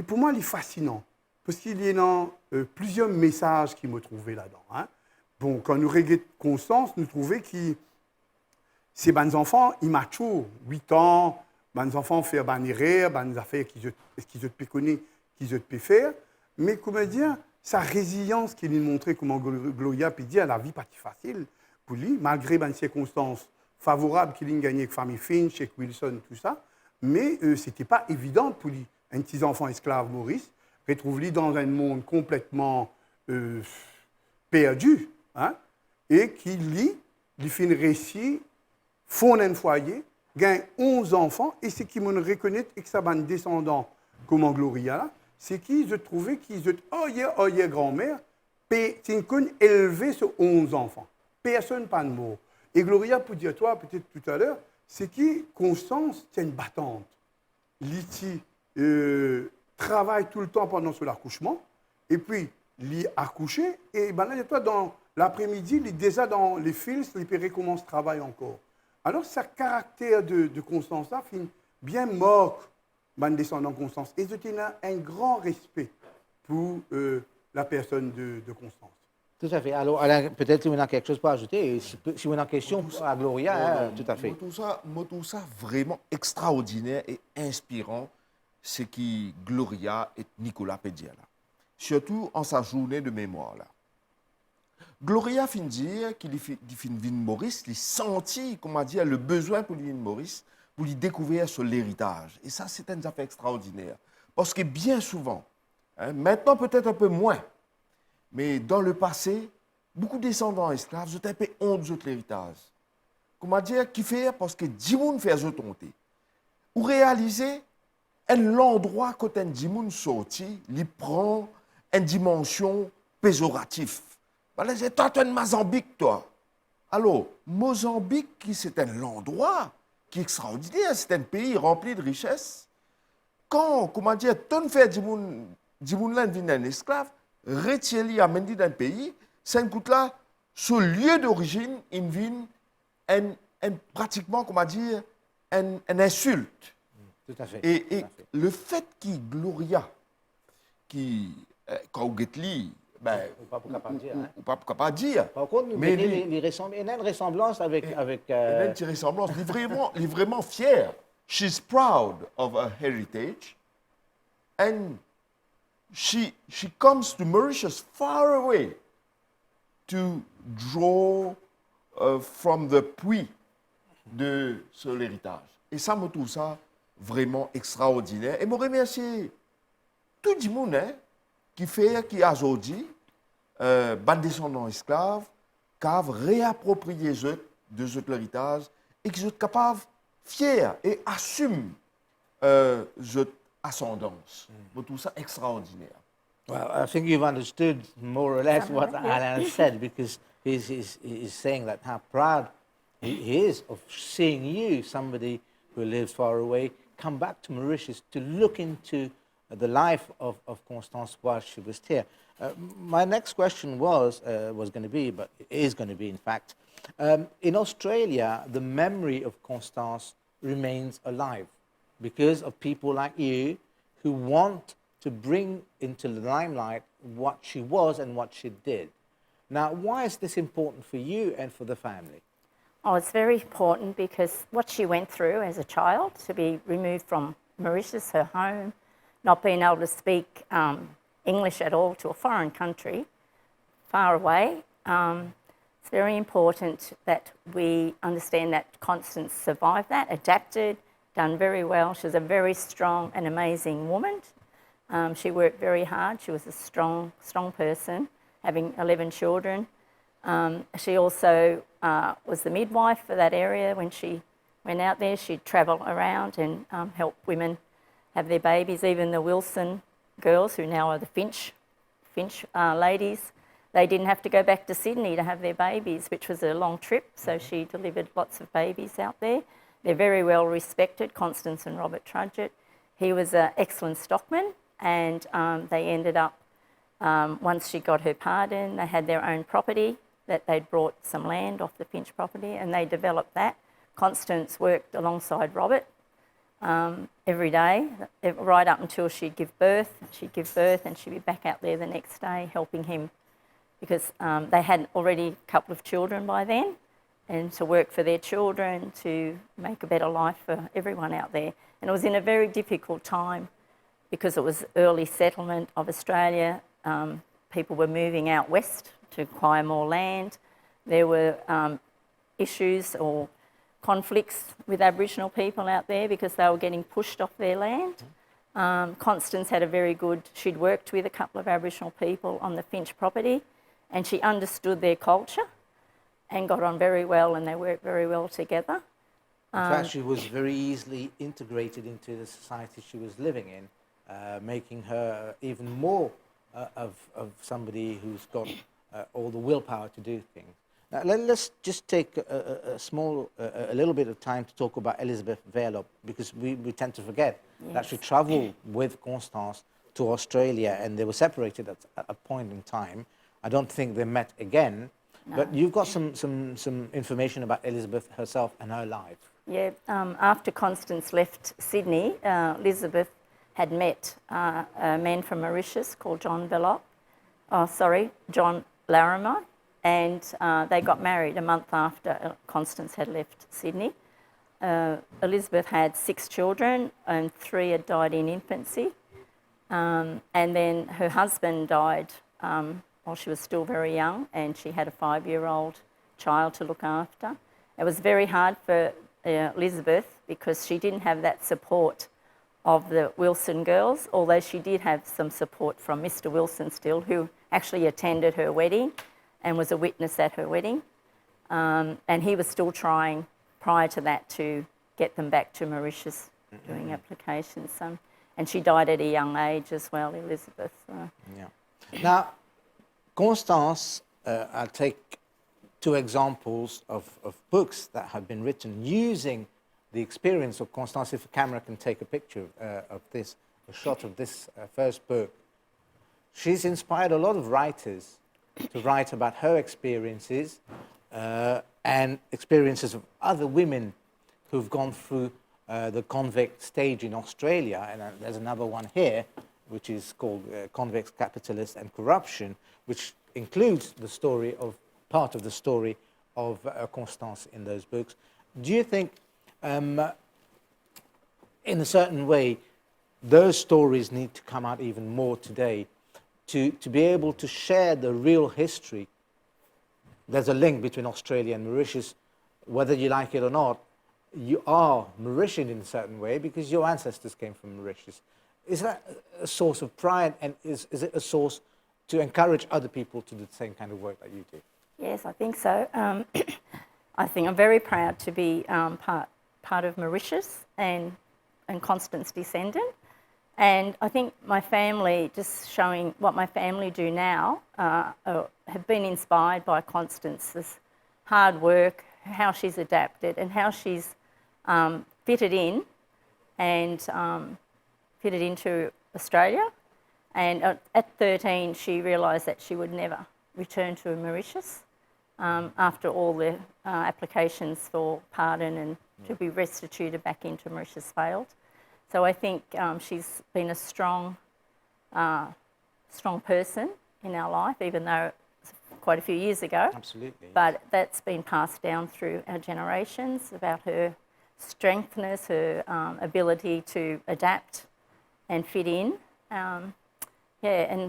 pour moi, c'est fascinant. Parce qu'il y a plusieurs messages qui me trouvaient là-dedans. Hein. Bon, quand nous regardons Constance, nous trouvons que ces enfants immatures, 8 ans, les enfants font des erreurs, des affaires qu'ils peuvent connaître, qu'ils peuvent faire. Mais comment dire, sa résilience qu'il nous montrait, comment Gloria peut dire, la vie pas facile pour lui, malgré les circonstances favorables qu'il a gagnées avec famille Finch, avec Wilson, tout ça. Mais ce n'était pas évident pour lui. Un petit enfant esclave Maurice, retrouve-lui dans un monde complètement perdu. Hein, et qui lit, il fait un récit, fonde un foyer, gagne 11 enfants, et ce qui me reconnaît et que ça va un descendant comme Gloria, c'est qu'ils ont trouvé qu'ils ont grand-mère, c'est une élevé sur 11 enfants. Personne pas de mort. Et Gloria, pour dire toi, peut-être tout à l'heure, c'est que Constance, c'est une battante. Liti travaille tout le temps pendant son accouchement, et puis il accouché, et ben là, toi, dans l'après-midi, il est déjà dans les fils, il peut recommencer le travail encore. Alors, ce caractère de Constance là, fait bien moque, ben descendant Constance. Et je tiens un grand respect pour la personne de Constance. Tout à fait. Alors, Alain, peut-être que vous avez quelque chose pour ajouter. Si vous avez une question à Gloria, tout à fait. Moi, tout ça vraiment extraordinaire et inspirant, c'est qui Gloria et Nicolas Pédia là. Surtout en sa journée de mémoire là. Gloria fin dire qu'il fin vin Maurice, il sentit, comment dire, le besoin pour lui Maurice, pour lui découvrir sur l'héritage. Et ça, c'est une affaire extraordinaire. Parce que bien souvent, hein, maintenant peut-être un peu moins, mais dans le passé, beaucoup de descendants esclaves ont un peu honte de l'héritage. Comment dire, qui fait parce que Dimoun fait ce tonté. Ou réaliser l'endroit quand un Dimoun sorti, il prend une dimension péjorative. Voilà, c'est toi, tu es Mozambique, toi. Alors, Mozambique, c'est un endroit qui est extraordinaire, c'est un pays rempli de richesses. Quand, comment dire, ton fait Dimoun vient un esclave, retire-lui, amène-lui dans un pays, c'est un coup-là, ce lieu d'origine, il vient pratiquement, comment dire, une insulte. Tout à fait. Et tout à fait. le fait qu'il Gloria, qui, quand vous êtes ben, Ou pas pour capable dire. Hein. ou pas capable de dire. Par contre, nous Mais mettons il y a une ressemblance avec... il y a une petite ressemblance. Il est vraiment fier. She's proud of her heritage. And she comes to Mauritius far away to draw from the puits de l'héritage. Et ça, me trouve ça vraiment extraordinaire. Et je remercie tout le monde qui a aujourd'hui, descendants esclaves, qui ont réapproprié de l'héritage et qui sont capables, fiers et assument cette ascendance. Je trouve ça extraordinaire. Well, I think you've understood more or less what Alain said, because he's saying that how proud he is of seeing you, somebody who lives far away, come back to Mauritius to look into the life of Constance while she was here. My next question was going to be, but is going to be, in fact, in Australia, the memory of Constance remains alive because of people like you who want to bring into the limelight what she was and what she did. Now, why is this important for you and for the family? Oh, it's very important because what she went through as a child, to be removed from Mauritius, her home, not being able to speak English at all to a foreign country, far away, it's very important that we understand that Constance survived that, adapted, done very well. She's a very strong and amazing woman. She worked very hard. She was a strong person, having 11 children. She also was the midwife for that area. When she went out there, she'd travel around and help women have their babies. Even the Wilson girls, who now are the Finch ladies, they didn't have to go back to Sydney to have their babies, which was a long trip, so she delivered lots of babies out there. They're very well respected, Constance and Robert Trudgett. He was an excellent stockman, and they ended up, once she got her pardon, they had their own property that they'd brought some land off the Finch property, and they developed that. Constance worked alongside Robert every day, right up until she'd give birth. She'd give birth and she'd be back out there the next day helping him, because they had already a couple of children by then, and to work for their children, to make a better life for everyone out there. And it was in a very difficult time because it was early settlement of Australia. People were moving out west to acquire more land. There were issues or conflicts with Aboriginal people out there because they were getting pushed off their land. Constance had she'd worked with a couple of Aboriginal people on the Finch property, and she understood their culture and got on very well, and they worked very well together. In fact, she was very easily integrated into the society she was living in, making her even more of somebody who's got all the willpower to do things. Now, let's just take a little bit of time to talk about Elizabeth Verloop, because we tend to forget that she travelled with Constance to Australia, and they were separated at a point in time. I don't think they met again, but you've got some information about Elizabeth herself and her life. Yeah, after Constance left Sydney, Elizabeth had met a man from Mauritius called John Larimer, and they got married a month after Constance had left Sydney. Elizabeth had 6 children, and 3 had died in infancy. And then her husband died while she was still very young, and she had a 5-year-old child to look after. It was very hard for Elizabeth because she didn't have that support of the Wilson girls, although she did have some support from Mr. Wilson still, who actually attended her wedding and was a witness at her wedding. And he was still trying prior to that to get them back to Mauritius, doing applications. And she died at a young age as well, Elizabeth. Yeah. Now, Constance, I'll take 2 examples of books that have been written using the experience of Constance. If a camera can take a picture of this, a shot of this first book. She's inspired a lot of writers to write about her experiences and experiences of other women who've gone through the convict stage in Australia. And there's another one here, which is called Convicts, Capitalists and Corruption, which includes the story of, part of the story of Constance in those books. Do you think, in a certain way, those stories need to come out even more today to be able to share the real history? There's a link between Australia and Mauritius. Whether you like it or not, you are Mauritian in a certain way because your ancestors came from Mauritius. Is that a source of pride, and is it a source to encourage other people to do the same kind of work that you do? Yes, I think so. I think I'm very proud to be part of Mauritius and Constance descendant. And I think my family, just showing what my family do now, have been inspired by Constance's hard work, how she's adapted and how she's fitted in and fitted into Australia. And at 13, she realised that she would never return to Mauritius after all the applications for pardon and to be restituted back into Mauritius failed. So I think she's been a strong person in our life, even though it's quite a few years ago. Absolutely. But that's been passed down through our generations about her strengthness, her ability to adapt and fit in. And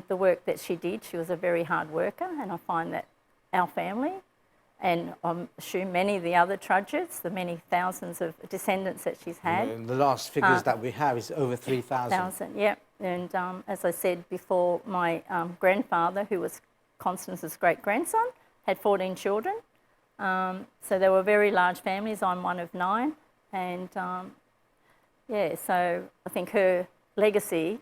the work that she did, she was a very hard worker, and I find that our family, and I assume many of the other Trudgetts, the many thousands of descendants that she's had. The last figures that we have is over 3,000. And as I said before, my grandfather, who was Constance's great-grandson, had 14 children. So they were very large families. I'm one of 9. And yeah, so I think her legacy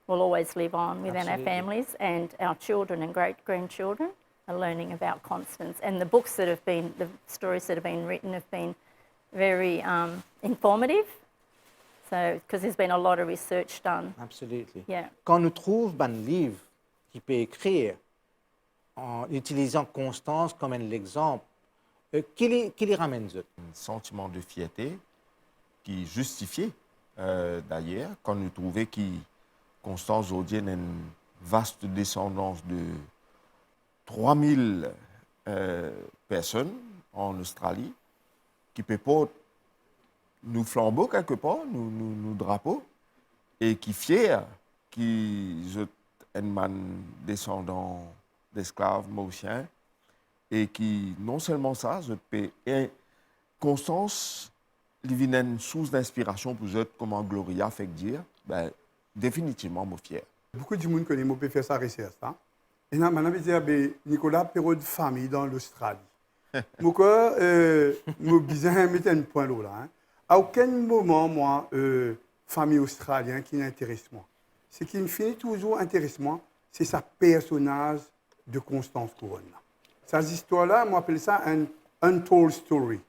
will always live on within our Absolutely. families, and our children and great-grandchildren are learning about Constance. And the books that have been, the stories that have been written have been very informative. So, because there's been a lot of research done. Absolutely. Yeah. Quand nous trouve un livre qui peut écrire en utilisant Constance comme un exemple, qui les ramène eux? Un sentiment de fierté qui justifiait d'ailleurs quand nous trouvons que Constance Zodienne a une vaste descendance de 3000 personnes en Australie qui peut porter nous flambeaux quelque part, nous drapeaux, et qui fier qu'ils ont un descendant d'esclaves mauriciens, et qui, non seulement ça, et Constance, il vient une source d'inspiration pour eux, comme Gloria fait dire, ben, définitivement, moi fier. Beaucoup de monde connaît mon peut faire sa recherche. Hein? Et là, maintenant, je dis, Nicolas, période de famille dans l'Australie. Mon cœur, mon bizarre, mettre un point là. Hein? À aucun moment, moi, famille australienne qui m'intéresse moi. Ce qui me finit toujours intéresse moi, c'est sa personnage de Constance Couronne. Ces histoires-là, moi, appelle ça un untold story.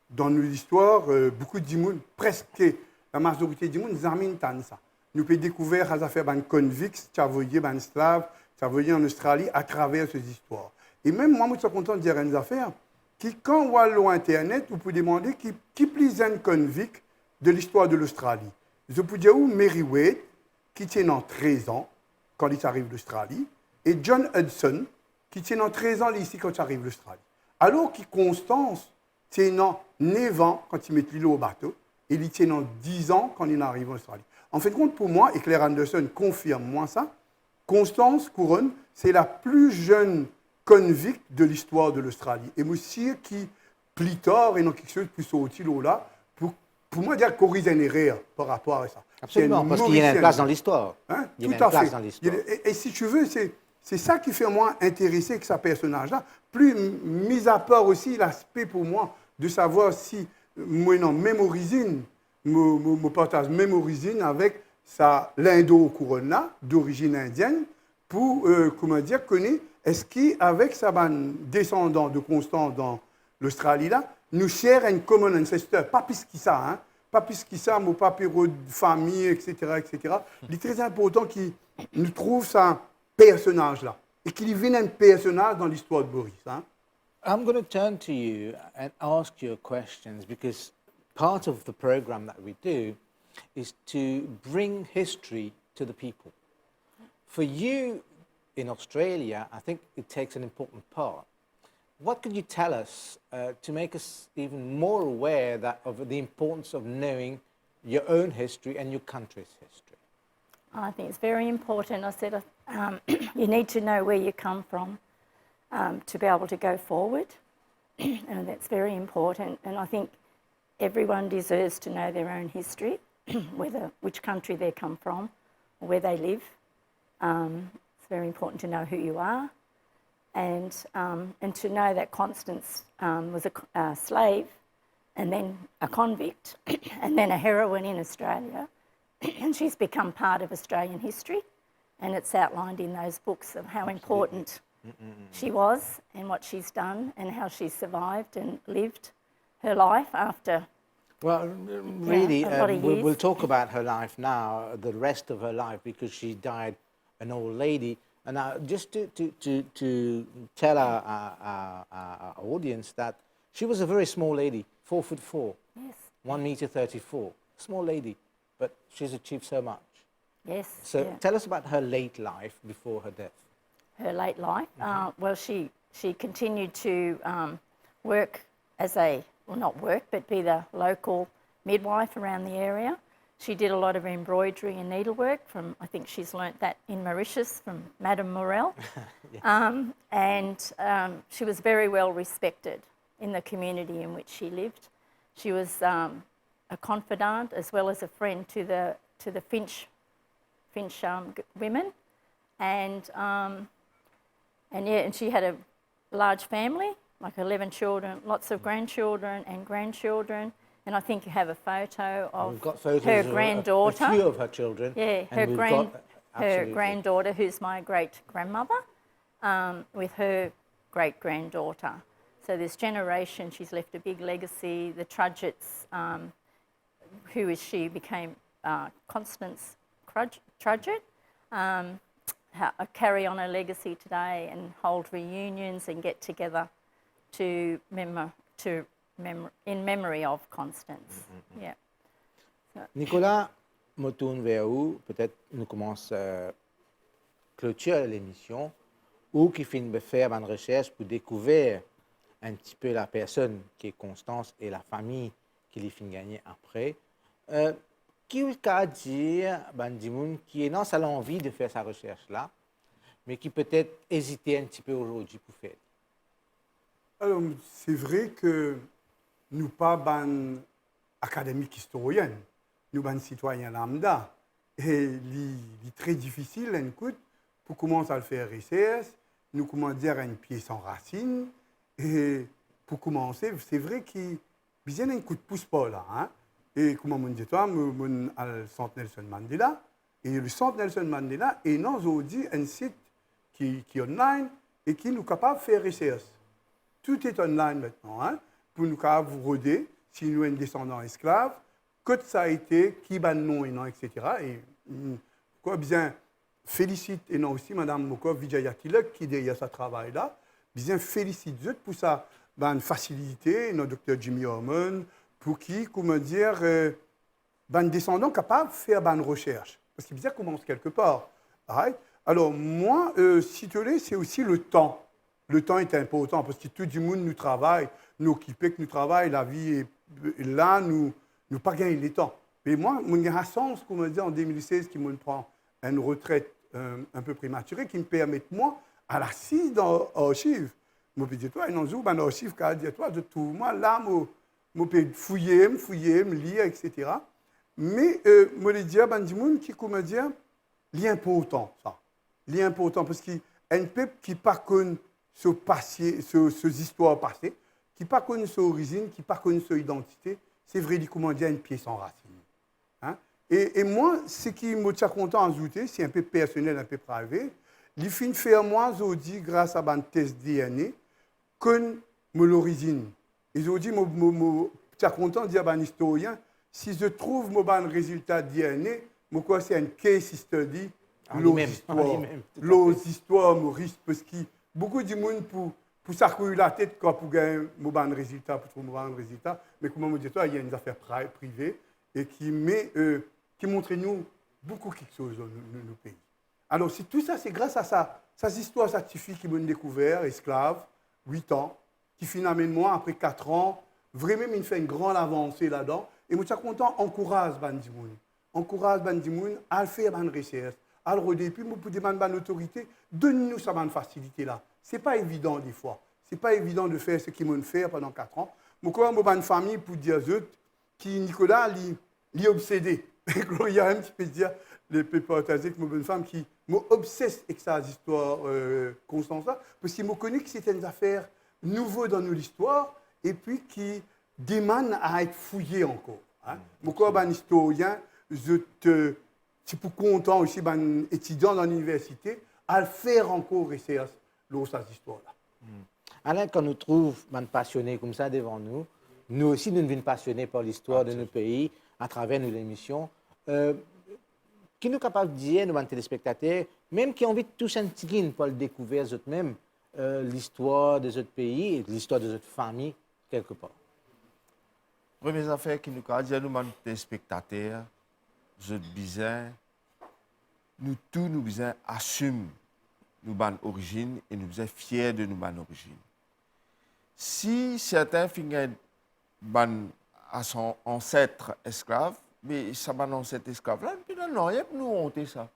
Dans nos histoires, beaucoup de monde, presque la majorité du monde, examine ça. Nous pouvons découvrir les affaires des convicts, qui ont voyé des esclaves, qui ont voyé en Australie à travers ces histoires. Et même moi, je suis content de dire une affaire qui, quand on voit sur Internet, vous pouvez demander qui plus un convict de l'histoire de l'Australie. Je peux dire où Mary Wade, qui tient en 13 ans quand il arrive d'Australie, et John Hudson, qui tient en 13 ans ici quand il arrive d'Australie. Alors que Constance tient en 9 ans quand il met l'îlot au bateau, et il tient en 10 ans quand il arrive en Australie. En fin de compte, pour moi, et Claire Anderson confirme moi ça, Constance Couronne, c'est la plus jeune convict de l'histoire de l'Australie. Et moi aussi, qui, plus tard, et non quelque chose de plus sorti là, pour moi, dire corriger une erreur par rapport à ça. Absolument, parce qu'il y a une place dans l'histoire. Hein? Il y a Tout une à place fait. dans l'histoire. Et si tu veux, c'est ça qui fait moi intéresser que ce personnage-là. Plus, mis à part aussi l'aspect pour moi de savoir si moi, non, même origine, me partage même origine avec l'indo-couronne-là, d'origine indienne, pour, comment dire, connaître, est-ce qu'avec sa descendant de Constance dans l'Australie-là, nous share un common ancestor, pas plus que ça, hein? Pas plus que ça, mon papéro de famille, etc., etc. Il est très important qu'il nous trouve ce personnage-là et qu'il y vienne un personnage dans l'histoire de Boris. Hein? I'm going to turn to you and ask you questions because part of the program that we do is to bring history to the people. For you in Australia, I think it takes an important part. What could you tell us to make us even more aware of the importance of knowing your own history and your country's history? I think it's very important. I said you need to know where you come from to be able to go forward, and that's very important. And I think everyone deserves to know their own history, which country they come from, or where they live. It's very important to know who you are, and to know that Constance was a slave, and then a convict, and then a heroine in Australia. And she's become part of Australian history, and it's outlined in those books of how important she was and what she's done and how she survived and lived her life after. Well, really, a lot of years. we'll talk about her life now, the rest of her life, because she died an old lady. And just to tell our audience that she was a very small lady, 4'4", Yes. 1 meter 34, small lady. But she's achieved so much. Yes. So yeah. tell us about her late life before her death. Her late life. Well, she continued to work as not work, but be the local midwife around the area. She did a lot of embroidery and needlework I think she's learnt that in Mauritius from Madame Morel. She was very well respected in the community in which she lived. She was a confidant as well as a friend to the Finch Finch women, and she had a large family, like 11 children, lots of grandchildren and grandchildren, and I think you have a photo of We've got photos her of granddaughter. a few of her children. Yeah, and her we've got- her absolutely. granddaughter, who's my great-grandmother, with her great-granddaughter. So this generation, she's left a big legacy. The Trudgetts, who is she, became Constance Trudgett, carry on her legacy today and hold reunions and get together in memory of Constance. Yeah. Nicolas, je me tourne vers vous. Peut-être nous commençons à clôturer l'émission ou qui finit de faire une recherche pour découvrir un petit peu la personne qui est Constance et la famille qui les finit gagner après. Qui va dire, Bandimoun, qui est non seulement envie de faire sa recherche-là, mais qui peut-être hésitait un petit peu aujourd'hui pour faire. Alors, c'est vrai que nous pas ban académique historienne, nous ban citoyens lambda. Et c'est très difficile, écoute, pour commencer à le faire recherche, nous commençons à dire une pièce sans racine. Et pour commencer, c'est vrai qu'il y a un coup de pouce pas là. Hein? Et comme on dit, toi, je suis au centre Nelson Mandela. Et le centre Nelson Mandela est aujourd'hui un site qui est online et qui nous est capable de faire recherche. Tout est online maintenant, hein, pour nous vous roder, si nous sommes descendants esclaves, que ça a été, qui ban non et non, etc. Et quoi bien félicite, et non aussi Mme Moko Vijayatila qui derrière ce travail-là, bien félicite pour sa facilité, notre docteur Jimmy Hormon, pour qui, comment dire, descendants capables de faire une recherche. Parce qu'il bien commence quelque part. Right? Alors moi, si tu veux, c'est aussi le temps. Le temps est important parce que tout le monde nous travaille, nous occupons que nous travaillons, la vie est là, nous pas gagner le temps. Mais moi, j'ai un sens, comme on dit en 2016, qui me prend une retraite un peu prématurée, qui me permet, moi, à l'assise dans l'archive. Je me dis, toi, il y a un archive qui a dit, toi, de tout, moi, là, je peux fouiller, me lire, etc. Mais je me dis, il y a des gens qui, comme dire, l'important, ça. L'important, parce qu'il y a un peuple qui pas connu ces histoires passées, qui pas connu son origine, qui pas connu son identité, c'est vrai, comment dire, une pièce en racine. Hein? Et moi, ce qui me tient content à ajouter, c'est un peu personnel, un peu privé. Les fins faire moi, je dis, grâce à un test DNA, que l'origine. Et je dis, je suis content de dire à un historien, si je trouve mon résultat DNA, c'est un case study, l'autre histoire, Maurice, parce que beaucoup de monde pour s'accourir la tête pour gagner un résultat, pour trouver un résultat. Mais comme on dit, il y a une affaire privée et qui montre nous beaucoup quelque chose dans nos pays. Alors, tout ça, c'est grâce à ça, ces histoires scientifiques qui m'ont découvert, esclaves, 8 ans, qui finalement, moi, après 4 ans, vraiment, il fait une grande avancée là-dedans. Et moi, je suis content, encourage Bandimoun. Encourage Bandimoun à faire une recherche, à le redépier, puis, pour demander à l'autorité, donne-nous cette facilité-là. Ce n'est pas évident, des fois. Ce n'est pas évident de faire ce qu'ils m'ont fait pendant 4 ans. Moi, quand j'ai une famille, pour dire qui, Nicolas, est obsédé. Il y a un petit peu dire, les peu partager que j'ai une femme qui m'obsesse avec sa histoire constante, parce qu'il me connaît que c'est une affaire nouvelle dans notre histoire, et puis qui demande à être fouillée encore. Hein. Moi, quand un historien, je suis pour content aussi, un étudiant dans l'université, à faire encore recherche sur cette histoire-là. Alain, quand nous trouvons des passionnés comme ça devant nous, nous aussi, nous devenons passionnés par l'histoire de nos pays à travers nos émissions. Qui nous est capable de dire, nous, téléspectateurs, même qui ont envie de toucher un petit guin pour le découvrir eux-mêmes, l'histoire de notre pays et l'histoire de notre famille, quelque part. Première affaire qui nous a dit, nous, téléspectateurs, je disais, nous tous, nous disons, assumer nos origines et nous sommes fiers de nos origines. Si certains finissent à son ancêtre esclave, mais ça m'a ancêtre esclave là, puis non, il y a nous honter ça.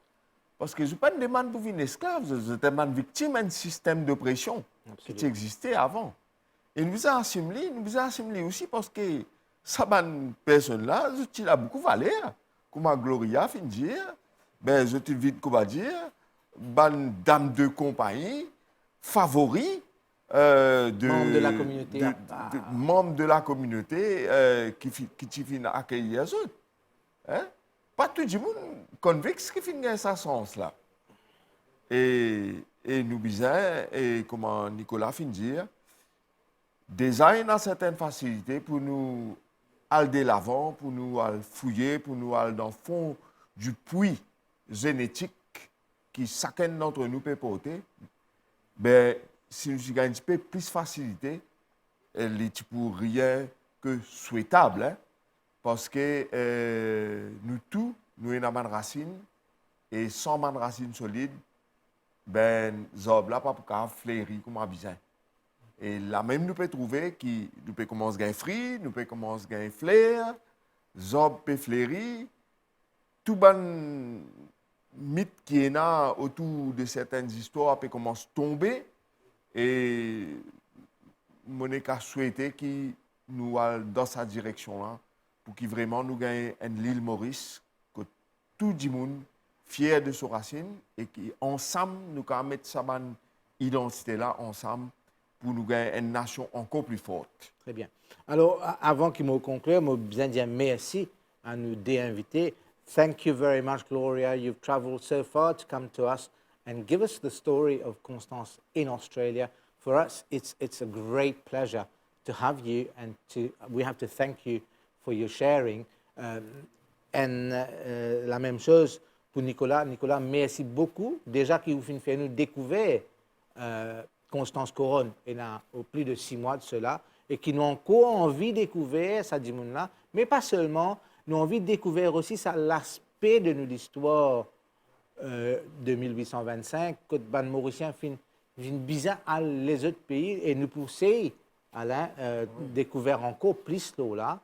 Parce que je ne pas une demande pour une esclave, je demande victime d'un système d'oppression qui existait avant. Et nous avons assimilé aussi parce que ça, personne là, il a beaucoup valeur. Comme Gloria fin dire, ben, je te vite qu'on va dire, ban dame de compagnie, favori Membre de la communauté. membres de la communauté qui viennent accueillir les autres. Hein? Pas tout le monde convaincu qui finit ça sens là. Et nous disons, et comment Nicolas finit dire, design a certaines facilités pour nous aller de l'avant, pour nous aller fouiller, pour nous aller dans le fond du puits génétique qui chacun d'entre nous peut porter. Ben, si nous avons un petit peu plus de facilité, elle est pour rien que souhaitable, hein? Parce que nous tous, nous avons une racine, et sans une racine solide, ben, zob là, pas pour fleurir comme un bizarre. Et là même, nous pouvons trouver que nous pouvons commencer à gagner fruits, nous pouvons commencer à gagner fleurs, zob peut fleurir, tout bon mythe qui est là autour de certaines histoires peut commencer à tomber. Et Monica souhaitait qu'il nous aille dans sa direction-là pour qu'il vraiment nous gagne l'île Maurice, que tout le monde fier de ses racines et qu'ensemble, nous pouvons mettre sa identité-là ensemble pour nous gagner une nation encore plus forte. Très bien. Alors, avant qu'il me conclue, je besoin de dire merci à nos deux invités. Thank you very much, Gloria. You've traveled so far to come to us and give us the story of Constance in Australia. For us, it's a great pleasure to have you, and we have to thank you for your sharing. La même chose pour Nicolas. Nicolas, merci beaucoup. Déjà qu'il vous fait nous découvrir Constance Coron il y a plus de 6 mois de cela, et qui nous ont encore envie de découvrir ça dit là, mais pas seulement, nous avons envie de découvrir aussi l'aspect de notre histoire de 1825, que les Mauriciens viennent bizarre à les autres pays et nous pousser à découvrir encore plus là.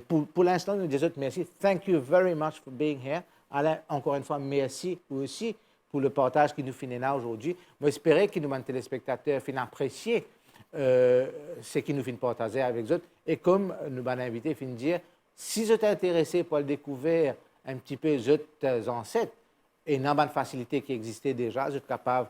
Pour l'instant, nous disons merci. Thank you very much for being here. Alain, encore une fois, merci aussi pour le partage qui nous finit là aujourd'hui. J'espère que nos téléspectateurs finissent apprécier ce qui nous finit partager avec eux. Et comme nous avons invité, finissent dire, si vous êtes intéressé pour le découvrir un petit peu les ancêtres, et il y a une facilité qui existait déjà, vous êtes capable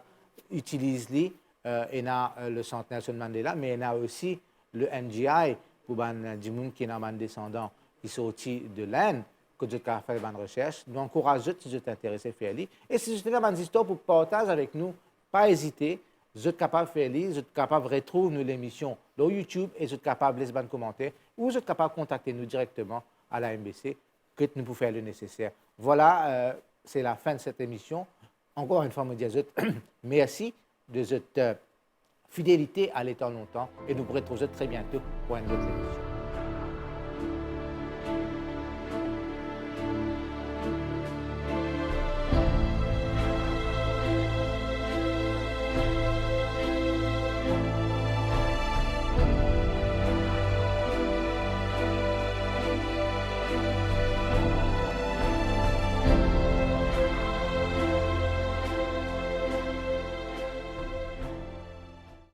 d'utiliser il y a le Centre Nelson Mandela, mais il y a aussi le NGI pour les gens qui sont descendants qui sont sortis de l'Inde, que vous êtes capable de faire des recherches. Nous encourageons si vous êtes intéressé à faire ça. Et si vous avez des histoires pour partager avec nous, pas hésiter. Vous êtes capable de faire ça, vous êtes capable de retrouver l'émission sur YouTube et vous êtes capable de laisser des commentaires ou vous êtes capable de contacter nous directement à la MBC que nous pouvons faire le nécessaire. Voilà, c'est la fin de cette émission. Encore une fois, je dis à vous, merci de votre fidélité à l'état longtemps et nous pourrons retrouver très bientôt pour une autre émission.